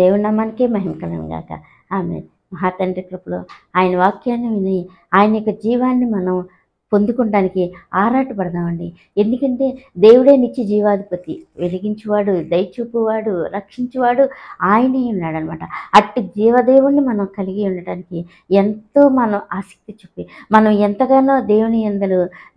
దేవుని నామానికే మహిమ కలుగును గాక. ఆమేన్. మహాతండ్రి కృపలో ఆయన వాక్యాన్ని విని ఆయన యొక్క జీవాన్ని మనం పొందుకోవడానికి ఆరాటపడదామండి. ఎందుకంటే దేవుడే నిత్య జీవాధిపతి, వెలిగించువాడు, దయచూపువాడు, రక్షించువాడు ఆయనే ఉన్నాడనమాట. అట్టి జీవదేవుణ్ణి మనం కలిగి ఉండటానికి ఎంతో మనం ఆసక్తి చూపి మనం ఎంతగానో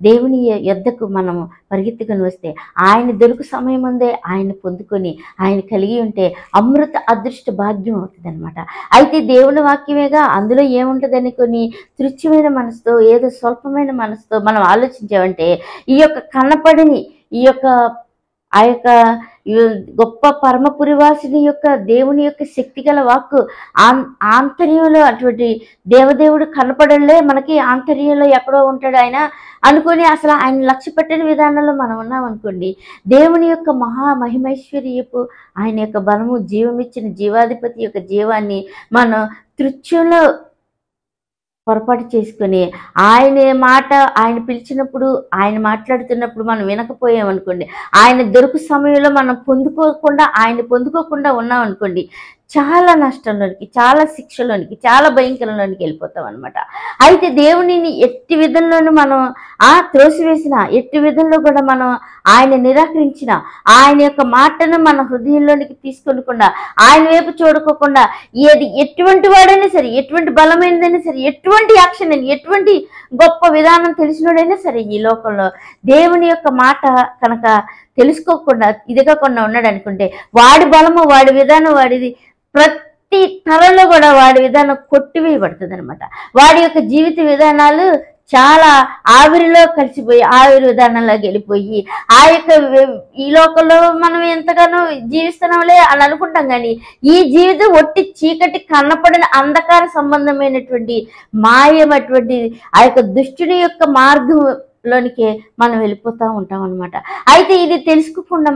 దేవుని యొద్దకు మనము పరిగెత్తుకొని వస్తే ఆయన దొరుకు సమయం ముందే ఆయన పొందుకొని ఆయన కలిగి ఉంటే అమృత అదృష్ట భాగ్యం అవుతుంది అనమాట. అయితే దేవుని వాక్యమేగా, అందులో ఏముంటుందని కొన్ని తృచ్ఛమైన మనసుతో, ఏదో స్వల్పమైన మనసుతో మనం ఆలోచించామంటే ఈ యొక్క కనపడిని ఈ యొక్క ఆ యొక్క గొప్ప పరమపురివాసిని యొక్క దేవుని యొక్క శక్తిగల వాక్కు ఆంతర్యంలో అటువంటి దేవదేవుడు కనపడలే, మనకి ఆంతర్యంలో ఎక్కడో ఉంటాడు ఆయన అనుకొని అసలు ఆయన లక్ష్య పెట్టని విధానంలో మనం ఉన్నాం అనుకోండి, దేవుని యొక్క మహిమైశ్వర్యపు ఆయన యొక్క బలము, జీవమిచ్చిన జీవాధిపతి యొక్క జీవాన్ని మనం తృచ్ఛంలో పొరపాటు చేసుకొని ఆయన మాట, ఆయన పిలిచినప్పుడు, ఆయన మాట్లాడుతున్నప్పుడు మనం వినకపోయామనుకోండి, ఆయన దొరుకు సమయంలో మనం పొందుకోకుండా ఉన్నాం అనుకోండి, చాలా నష్టంలోనికి, చాలా శిక్షలోనికి, చాలా భయంకరంలోనికి వెళ్ళిపోతాం అనమాట. అయితే దేవునిని ఎట్టి విధంలోనూ మనం త్రోసివేసిన, ఎట్టి విధంలో కూడా మనం ఆయన నిరాకరించిన, ఆయన యొక్క మాటను మన హృదయంలోనికి తీసుకొనకుండా, ఆయన వైపు చూడుకోకుండా, ఎటువంటి వాడైనా సరే, ఎటువంటి బలమైనదైనా సరే, ఎటువంటి యాక్షన్ అని, ఎటువంటి గొప్ప విధానం తెలిసినోడైనా సరే ఈ లోకంలో దేవుని యొక్క మాట కనుక తెలుసుకోకుండా ఇదిగకుండా ఉన్నాడు అనుకుంటే, వాడి బలము, వాడి విధానం, వాడిది ప్రతి తరంలో కూడా వాడి విధానం కొట్టివేయబడుతుంది అనమాట. వాడి యొక్క జీవిత విధానాలు చాలా ఆవిరిలో కలిసిపోయి, ఆవిరి విధానంలోకి వెళ్ళిపోయి, ఆ యొక్క ఈ లోకంలో మనం ఎంతగానో జీవిస్తున్నాంలే అని అనుకుంటాం, కానీ ఈ జీవితం ఒట్టి చీకటి కన్నపడిన అంధకార సంబంధమైనటువంటి మాయమైనటువంటి ఆ యొక్క దుష్టుని యొక్క మార్గంలోనికే మనం వెళ్ళిపోతూ ఉంటాం అనమాట. అయితే ఇది తెలుసుకోకుండా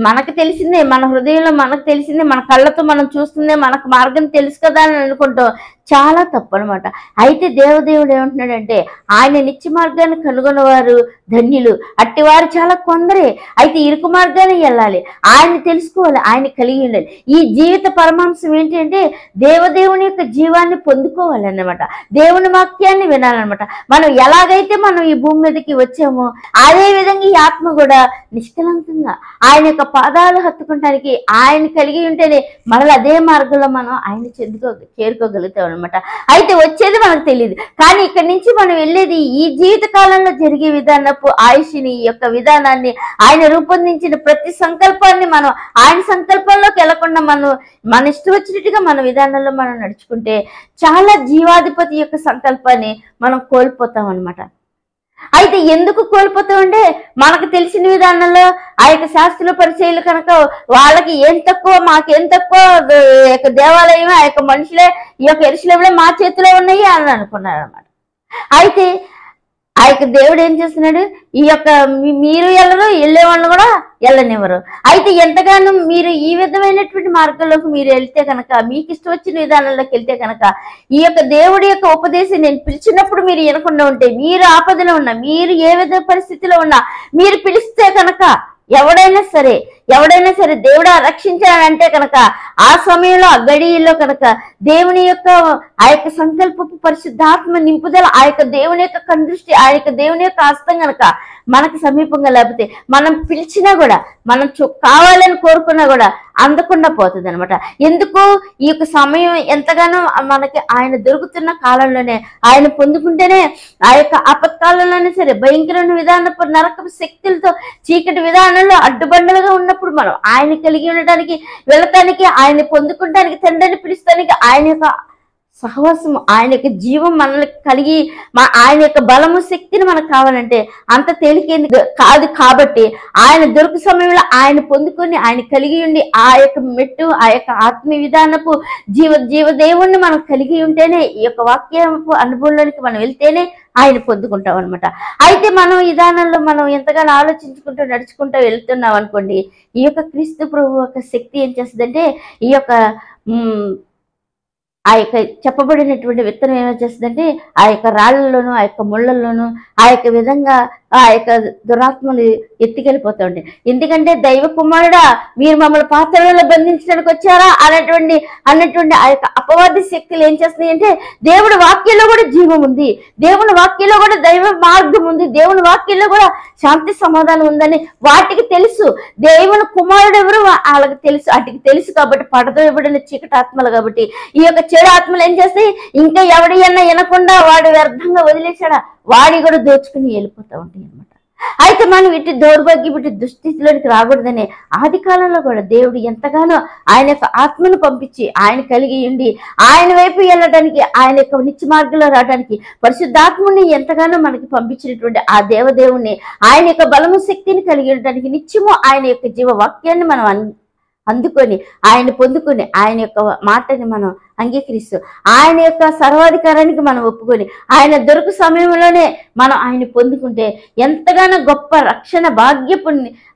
మనకు తెలిసిందే, మన హృదయంలో మనకు తెలిసిందే, మన కళ్ళతో మనం చూస్తుందే, మనకు మార్గం తెలుసు కదా అని అనుకుంటాం. చాలా తప్పు అనమాట. అయితే దేవదేవుడు ఏమంటున్నాడంటే, ఆయన నిత్య మార్గాన్ని కనుగొన్నవారు ధన్యులు, అట్టివారు చాలా కొందరే. అయితే ఇరుకు మార్గాన్ని వెళ్ళాలి, ఆయన తెలుసుకోవాలి, ఆయన కలిగి ఉండాలి. ఈ జీవిత పరమాంశం ఏంటి అంటే దేవదేవుని యొక్క జీవాన్ని పొందుకోవాలన్నమాట, దేవుని వాక్యాన్ని వినాలన్నమాట. మనం ఎలాగైతే మనం ఈ భూమి మీదకి వచ్చామో అదే విధంగా ఈ ఆత్మ కూడా నిష్కలంకంగా ఆయన యొక్క పాదాలు హత్తుకోవటానికి ఆయన కలిగి ఉంటేనే మనల్ని అదే మార్గంలో మనం ఆయన చేరుకోగలుగుతాం అనమాట. అయితే వచ్చేది మనకు తెలియదు, కానీ ఇక్కడి నుంచి మనం వెళ్ళేది ఈ జీవిత కాలంలో జరిగే విధానపు ఆయుష్ని, ఈ యొక్క విధానాన్ని, ఆయన రూపొందించిన ప్రతి సంకల్పాన్ని మనం ఆయన సంకల్పంలోకి వెళ్లకుండా మన ఇష్టం వచ్చినట్టుగా మన విధానంలో మనం నడుచుకుంటే చాలా జీవాధిపతి యొక్క సంకల్పాన్ని మనం కోల్పోతాం అనమాట. అయితే ఎందుకు కోల్పోతామంటే మనకు తెలిసిన విధానంలో ఆ యొక్క శాస్త్రుల పరిచయాలు కనుక వాళ్ళకి ఏం తక్కువ, మాకేం తక్కువ, దేవాలయం, ఆ యొక్క మనుషులే, ఈ యొక్క యెరూషలేములే మా చేతిలో ఉన్నాయి అని అనుకున్నారు అనమాట. అయితే ఆ యొక్క దేవుడు ఏం చేస్తున్నాడు, ఈ యొక్క మీరు వెళ్ళరు, వెళ్ళే వాళ్ళు కూడా వెళ్ళనివ్వరు. అయితే ఎంతగానో మీరు ఈ విధమైనటువంటి మార్గంలోకి మీరు వెళ్తే కనుక, మీకు ఇష్టం వచ్చిన విధానంలోకి వెళ్తే కనుక, ఈ యొక్క దేవుడి యొక్క ఉపదేశం నేను పిలిచినప్పుడు మీరు వినకుండా ఉంటే, మీరు ఆపదలో ఉన్నా, మీరు ఏ విధ పరిస్థితిలో ఉన్నా, మీరు పిలిస్తే కనుక ఎవడైనా సరే దేవుడా రక్షించాడంటే కనుక ఆ సమయంలో, ఆ గడియల్లో కనుక దేవుని యొక్క ఆ యొక్క సంకల్పపు పరిశుద్ధాత్మ నింపుదల, ఆ యొక్క దేవుని యొక్క కందృష్టి, ఆ యొక్క దేవుని యొక్క హస్తం కనుక మనకు సమీపంగా లేకపోతే మనం పిలిచినా కూడా, మనం కావాలని కోరుకున్నా కూడా అందకుండా పోతుంది అనమాట. ఎందుకు ఈ యొక్క సమయం ఎంతగానో మనకి ఆయన దొరుకుతున్న కాలంలోనే, ఆయన పొందుకుంటేనే ఆ యొక్క ఆపత్కాలంలోనే సరే, భయంకరమైన విధానపు నరకపు శక్తులతో చీకటి విధానంలో అడ్డుబండలుగా ఉన్నప్పుడు మనం ఆయన కలిగి ఉండటానికి, వెళ్ళటానికి, ఆయన పొందుకుంటానికి, తండ్రిని పిలుస్తానికి ఆయన యొక్క సహవాసం, ఆయన యొక్క జీవం మనల్ని కలిగి, ఆయన యొక్క బలము, శక్తిని మనకు కావాలంటే అంత తేలికేంది కాదు. కాబట్టి ఆయన దొరుకు సమయంలో ఆయన పొందుకొని, ఆయన కలిగి ఉండి, ఆ యొక్క మెట్టు, ఆ యొక్క ఆత్మీయ విధానపు జీవదేవుణ్ణి మనం కలిగి ఉంటేనే, ఈ యొక్క వాక్యపు అనుభవంలోనికి మనం వెళ్తేనే ఆయన పొందుకుంటాం అనమాట. అయితే మనం ఈ విధానంలో మనం ఎంతగానో ఆలోచించుకుంటూ నడుచుకుంటూ వెళ్తున్నాం అనుకోండి, ఈ యొక్క క్రీస్తు ప్రభు యొక్క శక్తి ఏం చేస్తుందంటే, ఈ యొక్క ఆ యొక్క చెప్పబడినటువంటి విత్తనం ఏమో చేస్తుందంటే ఆ యొక్క రాళ్లలోనూ ఆ యొక్క ముళ్ళల్లోనూ ఆ యొక్క విధంగా ఆ యొక్క దురాత్మలు ఎత్తుకెళ్ళిపోతూ ఉంటాయి. ఎందుకంటే దైవ కుమారుడా మీరు మమ్మల్ని పాత్రలలో బంధించడానికి వచ్చారా అన్నటువంటి ఆ యొక్క అపవాది శక్తులు ఏం చేస్తున్నాయి అంటే దేవుడి వాక్యంలో కూడా జీవం ఉంది, దేవుని వాక్యంలో కూడా దైవ మార్గం ఉంది, దేవుని వాక్యంలో కూడా శాంతి సమాధానం ఉందని వాటికి తెలుసు. దేవుని కుమారుడు ఎవరు వాళ్ళకి తెలుసు, వాటికి తెలుసు. కాబట్టి పడతో ఇవ్వబడిన చీకటి ఆత్మలు కాబట్టి ఈ యొక్క చెడు ఆత్మలు ఏం చేస్తాయి, ఇంకా ఎవడి అన్నా వినకుండా వాడు వ్యర్థంగా వదిలేశాడా వాడి కూడా దోచుకుని వెళ్ళిపోతూ ఉంటాయి అనమాట. అయితే మనం ఇటు దౌర్భాగ్యం ఇటు దుస్థితిలోనికి రాకూడదనే ఆది కాలంలో కూడా దేవుడు ఎంతగానో ఆయన యొక్క ఆత్మను పంపించి ఆయన కలిగి ఉండి ఆయన వైపు వెళ్ళడానికి ఆయన యొక్క నిత్య మార్గంలో రావడానికి పరిశుద్ధాత్మని ఎంతగానో మనకి పంపించినటువంటి ఆ దేవదేవుని ఆయన యొక్క బలము శక్తిని కలిగి ఉండడానికి నిత్యము ఆయన యొక్క జీవవాక్యాన్ని మనం అందుకొని ఆయన పొందుకొని ఆయన యొక్క మాటని మనం అంగీకరిస్తూ ఆయన యొక్క సర్వాధికారానికి మనం ఒప్పుకొని ఆయన దొరుకు సమయంలోనే మనం ఆయన పొందుకుంటే ఎంతగానో గొప్ప రక్షణ భాగ్యపు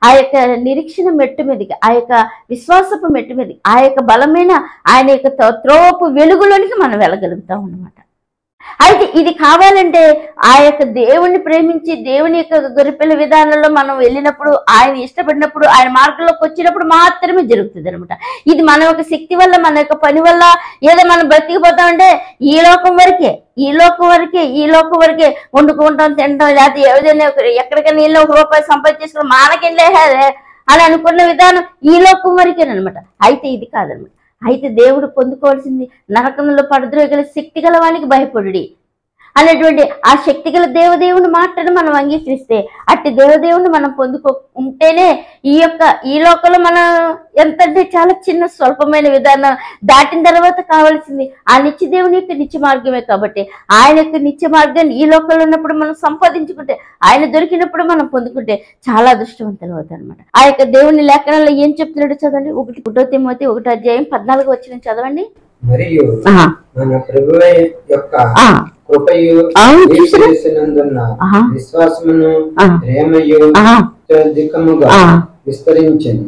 ఆ యొక్క నిరీక్షణ మెట్టు మీదకి ఆ యొక్క విశ్వాసపు మెట్టు మీదకి ఆ యొక్క బలమైన ఆయన యొక్క త్రోవపు వెలుగులోనికి మనం వెళ్ళగలుగుతాం అన్నమాట. అయితే ఇది కావాలంటే ఆ యొక్క దేవుణ్ణి ప్రేమించి దేవుని యొక్క గొర్రెపిల్ల విధానంలో మనం వెళ్ళినప్పుడు ఆయన ఇష్టపడినప్పుడు ఆయన మార్గంలోకి వచ్చినప్పుడు మాత్రమే జరుగుతుంది అనమాట. ఇది మన యొక్క శక్తి వల్ల మన యొక్క పని వల్ల ఏదో మనం బ్రతికిపోతామంటే ఈ లోకం వరకే వండుకుంటాం తింటాం లేకపోతే ఏదైనా ఎక్కడికైనా నీళ్ళు ₹1 సంపాదించుకుని మానకేం లేదే అని అనుకున్న విధానం ఈ లోకం వరకేనమాట. అయితే ఇది కాదనమాట. అయితే దేవుడు పొందుకోవాల్సింది నరకంలో పడద్రోగల శక్తి గల వానికి భయపడుడి అనేటువంటి ఆ శక్తి గల దేవదేవుని మాటను మనం అంగీకరిస్తే అట్టి దేవదేవుని మనం ఉంటేనే ఈ లోకంలో మనం ఎంతంటే చాలా చిన్న స్వల్పమైన విధానం దాటిన తర్వాత కావాల్సింది ఆ నిత్య దేవుని యొక్క నిత్య మార్గమే. కాబట్టి ఆయన యొక్క నిత్య మార్గాన్ని ఈ లోకంలో ఉన్నప్పుడు మనం సంపాదించుకుంటే ఆయన దొరికినప్పుడు మనం పొందుకుంటే చాలా అదృష్టవంతులు అవుతాయి అనమాట. ఆ యొక్క దేవుని లేఖనంలో ఏం చెప్తున్నాడు చదవండి. 1 తిమోతి 1:14 చదవండి. మరియు మన ప్రభువు యొక్క కృపయు చేసినందున విశ్వాసమును ప్రేమయు అత్యధికముగా విస్తరించెను.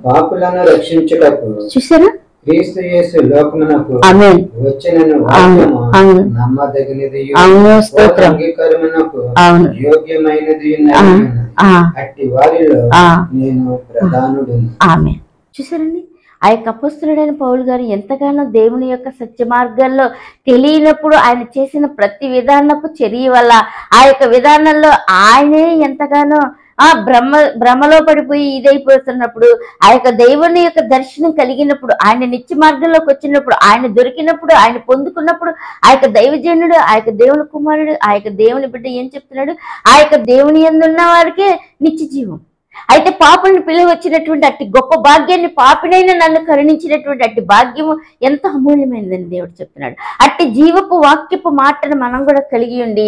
పాపులను రక్షించుటకు చూసారా క్రీస్తు యేసు లోకమునకు వచ్చినను నమ్మదగినది అంగీకారమునకు యోగ్యమైనది అట్టి వారిలో నేను ప్రధానుడు. చూసారండి ఆ యొక్క అపొస్తలుడైన పౌలు గారు ఎంతగానో దేవుని యొక్క సత్య మార్గాల్లో తెలియనప్పుడు ఆయన చేసిన ప్రతి విధానపు చర్య వల్ల ఆ యొక్క విధానంలో ఆయనే ఎంతగానో భ్రమలో పడిపోయి ఇదైపోతున్నప్పుడు ఆ యొక్క దేవుని యొక్క దర్శనం కలిగినప్పుడు ఆయన నిత్య మార్గంలోకి వచ్చినప్పుడు ఆయన దొరికినప్పుడు ఆయన పొందుకున్నప్పుడు ఆ యొక్క దైవజనుడు ఆ యొక్క దేవుని కుమారుడు ఆ యొక్క దేవుని బిడ్డ ఏం చెప్తున్నాడు, ఆ యొక్క దేవుని యందు ఉన్న వారికే నిత్య జీవం. అయితే పాపులను పిలువ వచ్చినటువంటి అట్టి గొప్ప భాగ్యాన్ని పాపినైనా నన్ను కరుణించినటువంటి అట్టి భాగ్యము ఎంత అమూల్యమైనదని దేవుడు చెప్తున్నాడు. అట్టి జీవపు వాక్యపు మాటను మనం కూడా కలిగి ఉండి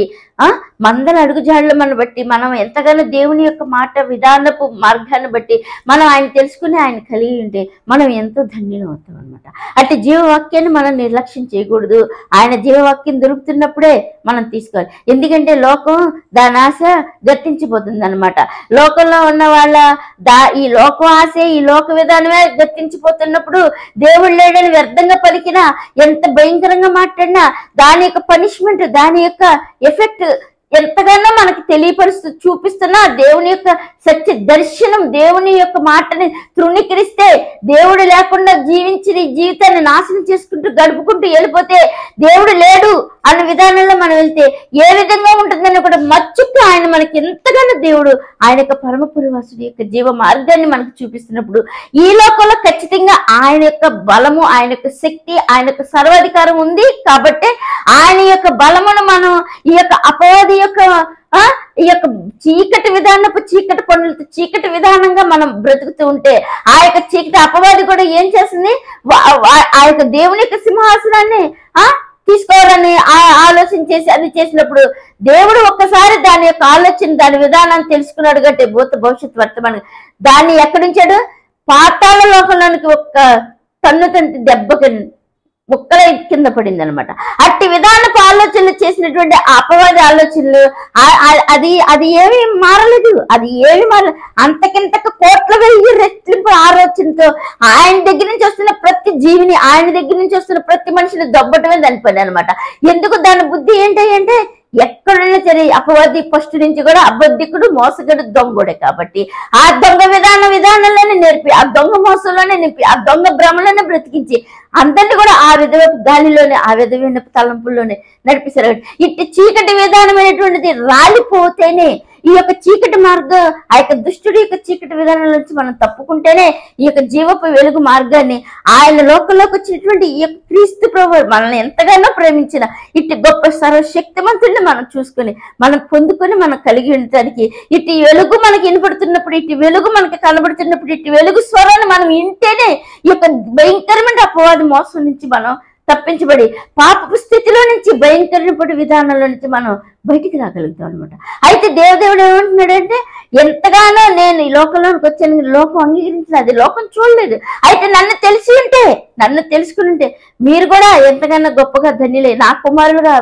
మందల అడుగుజాడలు మనం బట్టి మనం ఎంతగానో దేవుని యొక్క మాట విధానపు మార్గాన్ని బట్టి మనం ఆయన తెలుసుకుని ఆయన కలిగి ఉంటే మనం ఎంతో ధన్యులం అవుతాం అనమాట. అట్టి జీవవాక్యాన్ని మనం నిర్లక్ష్యం చేయకూడదు. ఆయన జీవవాక్యం దొరుకుతున్నప్పుడే మనం తీసుకోవాలి. ఎందుకంటే లోకం దాని ఆశ గతించిపోతుంది అనమాట. లోకంలో ఉన్న వాళ్ళ ఈ లోకం ఆశ ఈ లోక విధానమే గతించిపోతున్నప్పుడు దేవుడు లేడని వ్యర్థంగా పలికినా ఎంత భయంకరంగా మాట్లాడినా దాని యొక్క పనిష్మెంట్ దాని యొక్క ఎఫెక్ట్ ఎంతగానో మనకి తెలియపరుస్తూ చూపిస్తున్నా దేవుని యొక్క సత్య దర్శనం దేవుని యొక్క మాటని తృణీకరిస్తే దేవుడు లేకుండా జీవించి జీవితాన్ని నాశనం చేసుకుంటూ గడుపుకుంటూ వెళ్ళిపోతే దేవుడు లేడు అన్న విధానంలో మనం వెళ్తే ఏ విధంగా ఉంటుందని కూడా మచ్చుకు ఆయన మనకి ఎంతగానో దేవుడు ఆయన యొక్క పరమపురవాసుడి యొక్క జీవ మార్గాన్ని మనకు చూపిస్తున్నప్పుడు ఈ లోకంలో ఖచ్చితంగా ఆయన యొక్క బలము ఆయన యొక్క శక్తి ఆయన యొక్క సర్వాధికారం ఉంది. కాబట్టి ఆయన యొక్క బలమును మనం ఈ యొక్క అపవాది యొక్క ఈ యొక్క చీకటి విధానపు చీకటి పనులతో చీకటి విధానంగా మనం బ్రతుకుతూ ఉంటే ఆ యొక్క చీకటి అపవాది కూడా ఏం చేస్తుంది, ఆ యొక్క దేవుని యొక్క సింహాసనాన్ని తీసుకోవాలని ఆలోచన చేసి అది చేసినప్పుడు దేవుడు ఒక్కసారి దాని యొక్క ఆలోచన దాని విధానాన్ని తెలుసుకున్నాడు. కాబట్టి భవిష్యత్తు వర్తమానం దాన్ని ఎక్కడుంచాడు, పాతాళ లోకంలోనికి ఒక్క తన్ను దెబ్బకి ముక్కలై కింద పడింది అనమాట. అట్టి విధానపు ఆలోచనలు చేసినటువంటి అపవాది ఆలోచనలు అది ఏమీ మారలేదు. అది ఏమి మారలేదు. అంతకింతకు కోట్ల వెయ్యి రెట్లింపు ఆలోచనతో ఆయన దగ్గర నుంచి వస్తున్న ప్రతి జీవిని, ఆయన దగ్గర నుంచి వస్తున్న ప్రతి మనిషిని దొబ్బటమే దాని పని అనమాట. ఎందుకు దాని బుద్ధి ఏంటంటే ఎక్కడైనా సరే అపవాది ఫస్ట్ నుంచి కూడా అబద్ధికుడు, మోసగడు, దొంగడే. కాబట్టి ఆ దొంగ విధానంలోనే నేర్పి, ఆ దొంగ మోసంలోనే నింపి, ఆ దొంగ భ్రమలోనే బ్రతికించి అందరినీ కూడా ఆ విధమైన గాలిలోనే, ఆ విధమైన తలంపుల్లోనే నడిపిస్తారు. ఇట్టి చీకటి విధానమైనటువంటిది రాలిపోతేనే ఈ యొక్క చీకటి మార్గం, ఆ యొక్క దుష్టుడి యొక్క చీకటి విధానం నుంచి మనం తప్పుకుంటేనే ఈ యొక్క జీవపు వెలుగు మార్గాన్ని ఆయన లోకంలోకి వచ్చినటువంటి ఈ యొక్క క్రీస్తు ప్రభువు మనల్ని ఎంతగానో ప్రేమించిన ఇట్టి గొప్ప సర్వశక్తిమంతుడిని మనం చూసుకొని, మనం పొందుకొని, మనం కలిగి ఉండటానికి ఇట్టి వెలుగు మనకి వినపడుతున్నప్పుడు, ఇట్టి వెలుగు మనకి కనబడుతున్నప్పుడు, ఇట్టి వెలుగు స్వరాన్ని మనం వింటేనే ఈ యొక్క భయంకరమైన అపవాది మోసం నుంచి మనం తప్పించబడి పాపపు స్థితిలో నుంచి, భయంకరమైన విధానంలో నుంచి మనం బయటికి రాగలుగుతాం అనమాట. అయితే దేవుడు ఏమంటున్నాడంటే, ఎంతగానో నేను ఈ లోకంలోనికి వచ్చాను, లోకం అంగీకరించలేదు, అది లోకం చూడలేదు. అయితే నన్ను తెలిసి ఉంటే, నన్ను తెలుసుకుని ఉంటే మీరు కూడా ఎంతగానో గొప్పగా ధన్యులే, నా కుమారులుగా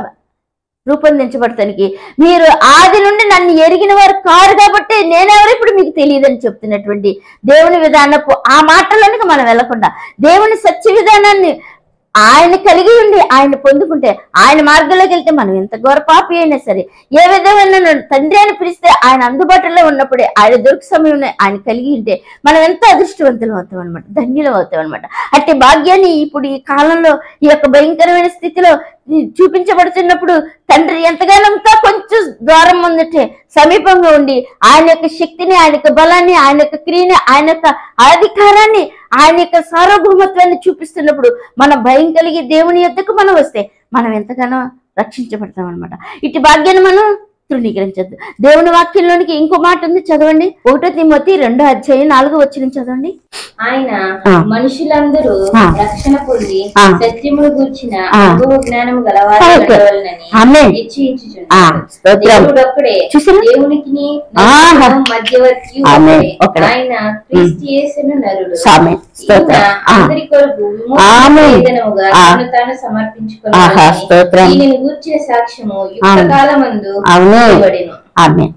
రూపొందించబడటానికి. మీరు ఆది నుండి నన్ను ఎరిగిన వారు కారు కాబట్టి నేనెవరు ఇప్పుడు మీకు తెలియదని చెప్తున్నటువంటి దేవుని విధానపు ఆ మాటలోనికి మనం వెళ్లకుండా, దేవుని సత్య విధానాన్ని ఆయన కలిగి ఉండి ఆయన పొందుకుంటే, ఆయన మార్గంలోకి వెళ్తే మనం ఎంత ఘోర పాపి అయినా సరే, ఏ విధమైన తండ్రి అని పిలిస్తే ఆయన అందుబాటులో ఉన్నప్పుడే, ఆయన దొరికి సమయంలో ఆయన కలిగి ఉంటే మనం ఎంత అదృష్టవంతులం అవుతాం అనమాట, ధన్యులం అవుతాం అనమాట. అట్టి భాగ్యాన్ని ఇప్పుడు ఈ కాలంలో ఈ యొక్క భయంకరమైన స్థితిలో చూపించబడుతున్నప్పుడు తండ్రి ఎంతగానో ఇంకా కొంచెం ద్వారం ముందటే సమీపంగా ఉండి ఆయన యొక్క శక్తిని, ఆయన యొక్క బలాన్ని, ఆయన యొక్క క్రియని, ఆయన యొక్క అధికారాన్ని, ఆయన యొక్క సార్వభౌమత్వాన్ని చూపిస్తున్నప్పుడు మనం భయం కలిగి దేవుని యొద్దకు మనం వస్తే మనం ఎంతగానో రక్షించబడతాం అనమాట. ఇటు భాగ్యాన్ని మనం తృణీకరించద్దు. దేవుని వాక్యంలోనికి ఇంకో మాట ఉంది, చదవండి. 1 తిమోతి 2:4 చదవండి. ఆయన మనుషులందరూ రక్షణ పొంది సత్యమును గూర్చిన అనుభవ జ్ఞానము గలవారని నిశ్చయించుచున్నాడు. దేవునికి మధ్యవర్తి ఆయన క్రీస్తు యేసును నరుడు. అందరి కొరకు విమోచనముగా తను తాను సమర్పించుకున్నాడు. దీనిని గూర్చిన సాక్ష్యము యుక్తకాలమందు ఇవ్వబడెను. ఆమేన్.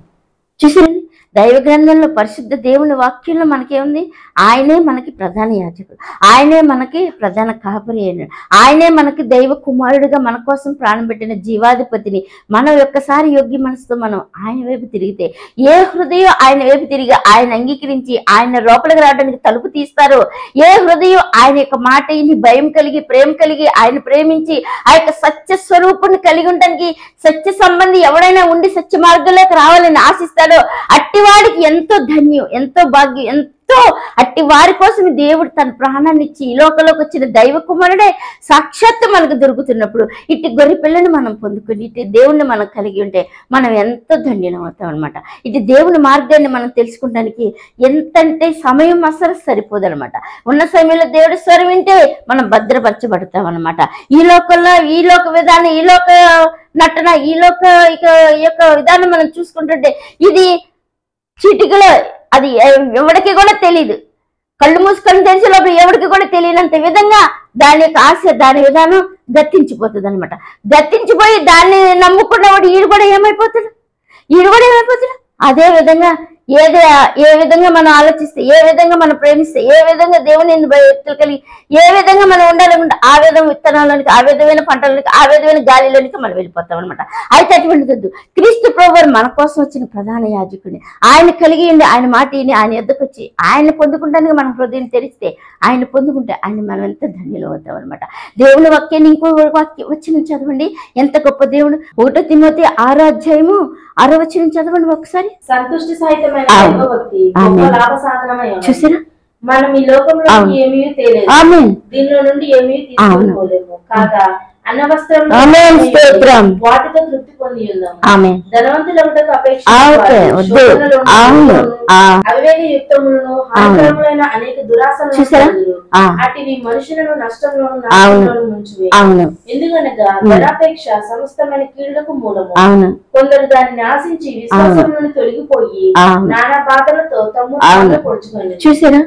చూసారండి, దైవ గ్రంథంలో పరిశుద్ధ దేవుని వాక్యంలో మనకేముంది? ఆయనే మనకి ప్రధాన యాజకుడు, ఆయనే మనకి ప్రధాన కాపరి అయినాడు, ఆయనే మనకి దైవ కుమారుడిగా మన కోసం ప్రాణం పెట్టిన జీవాధిపతిని. మనం ఒక్కసారి యోగ్య మనసుతో మనం ఆయన వైపు తిరిగితే, ఏ హృదయం ఆయన వైపు తిరిగి ఆయన అంగీకరించి ఆయన లోపలికి రావడానికి తలుపు తీస్తారో, ఏ హృదయం ఆయన యొక్క మాట ఇని భయం కలిగి, ప్రేమ కలిగి, ఆయన ప్రేమించి ఆ యొక్క సత్య స్వరూపుని కలిగి ఉండడానికి, సత్య సంబంధి ఎవడైనా ఉండి సత్య మార్గంలోకి రావాలని ఆశిస్తాడో అట్టివాడికి ఎంతో ధన్యం, ఎంతో భాగ్యం, ఎంతో అట్టి వారి కోసం దేవుడు తన ప్రాణాన్ని ఇచ్చి ఈ లోకంలోకి వచ్చిన దైవ కుమారుడే సాక్షాత్తు మనకు దొరుకుతున్నప్పుడు ఇట్టి గొర్రె పిల్లని మనం పొందుకుని ఇటు దేవుణ్ణి మనం కలిగి ఉంటే మనం ఎంతో ధన్యం అవుతాం అనమాట. ఇటు దేవుని మార్గాన్ని మనం తెలుసుకోవడానికి ఎంతంటే సమయం అసలు సరిపోదు అనమాట. ఉన్న సమయంలో దేవుడి స్వరం వింటే మనం భద్రపరచబడతాం అనమాట. ఈ లోకంలో ఈ లోక విధానం, ఈ లోక నటన, ఈ యొక్క విధానం మనం చూసుకుంటుంటే ఇది చీటికలో అది ఎవరికి కూడా తెలియదు. కళ్ళు మూసుకొని తెలిసే లోపల ఎవరికి కూడా తెలియనంత విధంగా దాని యొక్క ఆశ, దాని విధానం గతించిపోతుంది అనమాట. గతించిపోయి దాన్ని నమ్ముకున్నవాడు ఈడు కూడా ఏమైపోతాడు. అదే విధంగా ఏ విధంగా మనం ఆలోచిస్తే, ఏ విధంగా మనం ప్రేమిస్తే, ఏ విధంగా దేవుని భక్తులు కలిగి ఏ విధంగా మనం ఉండాలనుకుంటే ఆ విధమైన విత్తనాలలోనికి, ఆ విధమైన పంటలకి, ఆ విధమైన గాలిలోనికి మనం వెళ్ళిపోతాం అనమాట. అయితే అటువంటిది క్రీస్తు ప్రభువు మన కోసం వచ్చిన ప్రధాన యాజకుడిని ఆయన కలిగి ఉండి ఆయన మాట విని ఆయన యొద్దకు వచ్చి ఆయన పొందుకుంటానికి మన హృదయం తెరిస్తే, ఆయన పొందుకుంటే ఆయన మనం ఎంత ధన్యులు అవుతాం అనమాట. దేవుని వాక్యాన్ని ఇంకో వాక్యం వచ్చిన చదవండి, ఎంత గొప్ప దేవుడు. 1 తిమోతి 6:6 చదవండి ఒకసారి. సంతుష్టి సహితమైన భక్తి లాభ సాధనమై చూసారా, మనం ఈ లోకంలో ఏమీ తెలియదు, దీనిలో నుండి ఏమీ తీసుకోలేము కాగా వాటితో తృప్తి పొంది ఉన్నాము. ధనవంతులకు అపేక్ష అవివేక యుక్తములను హానికరములైన అనేక దురాశలను అటివి మనుషులను నష్టంలోను ముంచువే. ఎందుకనగా ధనాపేక్ష సమస్తమైన కీడులకు మూలము. కొందరు దానిని ఆశించి విశ్వాసం నుండి తొలగిపోయి నానా బాధలతో తమ్ముడు పొడుచుకొని. చూసారా,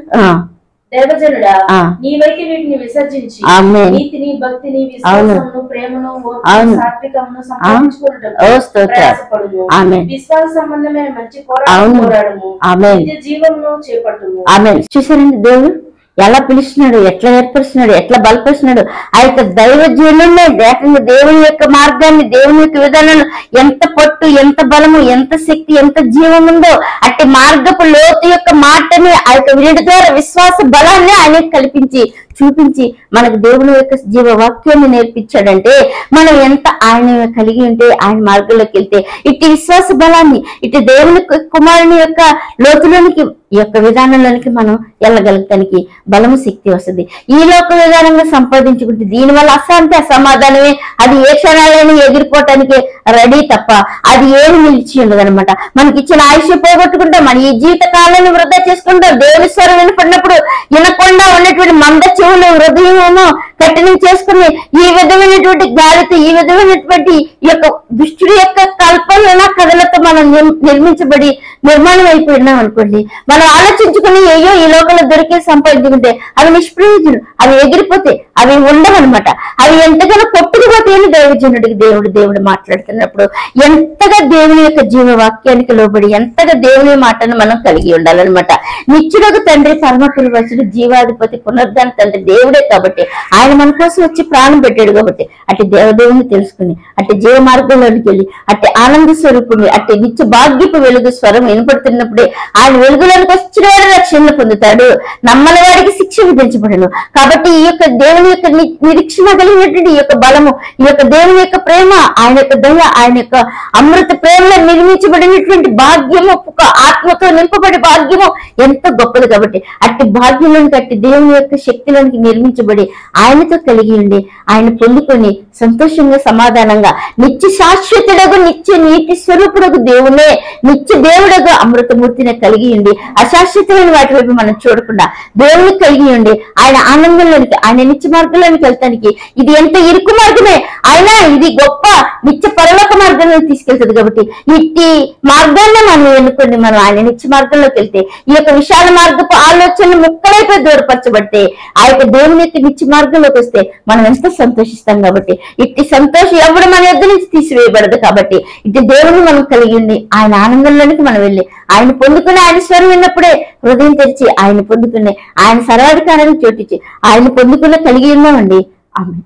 దైవజనుడా, ఆ. నీవైతే వీటిని విసర్జించి ఆమేన్. నీతిని, భక్తిని, విశ్వాసమును, ప్రేమను, అవును. సాత్వికమును సంపాదించుకొనుటకు ఓ స్తోత్రం. ప్రయాసపడుము. ఆమేన్. విశ్వాస సంబంధమైన మంచి అవును. పోరాడము. ఆమేన్. నిత్య జీవమును చేపట్టుము. ఆమె చూసారండి, దేవుడు ఎలా పిలుస్తున్నాడు, ఎట్లా ఏర్పరుస్తున్నాడు, ఎట్లా బలపరుస్తున్నాడు. ఆ యొక్క దైవజనులే ఏకంగా దేవుని యొక్క మార్గాన్ని, దేవుని యొక్క విధానాన్ని, ఎంత పట్టు, ఎంత బలము, ఎంత శక్తి, ఎంత జీవం ఉందో అట్టి మార్గపు లోతు యొక్క మాటని ఆ యొక్క వినడి ద్వారా విశ్వాస బలాన్ని ఆయన కల్పించి చూపించి మనకు దేవుని యొక్క జీవవాక్యాన్ని నేర్పించాడంటే మనం ఎంత ఆయన కలిగి ఉంటే, ఆయన మార్గంలోకి వెళ్తే ఇట్టి విశ్వాస బలాన్ని, ఇటు దేవుని కుమారుని యొక్క లోతులోనికి, ఈ యొక్క విధానంలోనికి మనం వెళ్ళగలగటానికి బలము, శక్తి వస్తుంది. ఈ లోక విధానంగా సంపాదించుకుంటే దీనివల్ల అశాంతి, అసమాధానమే. అది ఏ క్షణాలైనా ఎగిరిపోవటానికి రెడీ తప్ప అది ఏమి నిలిచి ఉండదనమాట. మనకి ఇచ్చిన ఆయుష్ పోగొట్టుకుంటాం, మన ఈ జీవిత కాలాన్ని వృధా చేసుకుంటాం. దేవుని స్వరం వినపడినప్పుడు వినకుండా ఉన్నటువంటి మంద చెవులు, హృదయమేమో కఠినం చేసుకుని ఈ విధమైనటువంటి గాలితో, ఈ విధమైనటువంటి ఈ యొక్క దుష్టుడి యొక్క కల్పన కథలతో మనం నిర్మించబడి నిర్మాణం అయిపోయినాం అనుకోండి. మనం ఆలోచించుకుని అయ్యో ఈ లోకంలో దొరికే సంపాదించుకుంటే అవి నిష్ప్రయోజనం, అవి ఎగిరిపోతే అవి ఉండవన్నమాట. అవి ఎంతగానో కొట్టుకుపోతే దైవజనుడికి దేవుడు మాట్లాడుతున్నప్పుడు ఎంతగా దేవుని యొక్క జీవవాక్యానికి లోబడి ఎంతగా దేవుని మాటను మనం కలిగి ఉండాలన్నమాట. నిత్యుడకు తండ్రి, పరమపురుషుడు, జీవాధిపతి, పునరుద్ధాన తండ్రి దేవుడే కాబట్టి ఆయన మన కోసం వచ్చి ప్రాణం పెట్టాడు కాబట్టి అట్టి దేవదేవుని తెలుసుకుని అట్టి జీవ మార్గంలోనికి వెళ్ళి అట్టి ఆనంద స్వరూపుని, అట్టి నిత్య భాగ్యపు వెలుగు స్వరం వినపడుతున్నప్పుడే ఆయన వెలుగులోనికి వచ్చిన వాడు రక్షణ పొందుతాడు, నమ్మని వాడికి శిక్ష విధించబడను. కాబట్టి ఈ యొక్క దేవుని యొక్క నిరీక్షణ కలిగినటువంటి ఈ యొక్క బలము, ఈ యొక్క దేవుని యొక్క ప్రేమ, ఆయన యొక్క దయ, ఆయన యొక్క అమృత ప్రేమలో నిర్మించబడినటువంటి భాగ్యము, ఒక ఆత్మతో నింపబడి భాగ్యము ఎంతో గొప్పది. కాబట్టి అట్టి భాగ్యంలోనికి, అట్టి దేవుని యొక్క శక్తిలోనికి నిర్మించబడి ఆయనతో కలిగి ఉండి ఆయన పొందుకొని సంతోషంగా, సమాధానంగా నిత్య శాశ్వతుడగు, నిత్య నీతి స్వరూపుడగు దేవునే, నిత్య దేవుడగు అమృతమూర్తిని కలిగి ఉండి అశాశ్వతమైన వాటి వైపు మనం చూడకుండా దేవుని కలిగి ఉండి ఆయన ఆనందంలోనికి, ఆయన నిత్య మార్గంలోనికి వెళ్తానికి ఇది ఎంత ఇరుకు మార్గమే అయినా ఇది గొప్ప నిత్య పరలోక మార్గంలో తీసుకెళ్తుంది. కాబట్టి ఇట్టి మార్గాన్ని మనం ఎన్నుకొని మనం ఆయన నిత్య మార్గంలోకి వెళ్తే ఈ యొక్క విశాల మార్గపు ఆలోచనలు ముక్కలైపోయి దూరపరచబడితే ఆ యొక్క దేవుని యొక్క నిత్య మార్గంలోకి వస్తే మనం ఎంతో సంతోషిస్తాం. కాబట్టి ఇట్టి సంతోషం ఎవరు మన యొద్ద నుంచి తీసివేయబడదు. కాబట్టి ఇట్టి దేవుని మనం కలిగింది ఆయన ఆనందంలోనికి మనం వెళ్ళి ఆయన పొందుకుని, ఆయన స్వరం విన్నప్పుడే హృదయం తెరిచి ఆయన పొందుకునే, ఆయన సర్వాధికారాన్ని చోటించి ఆయన పొందుకునే కలిగి ఉన్నామండి. ఆమె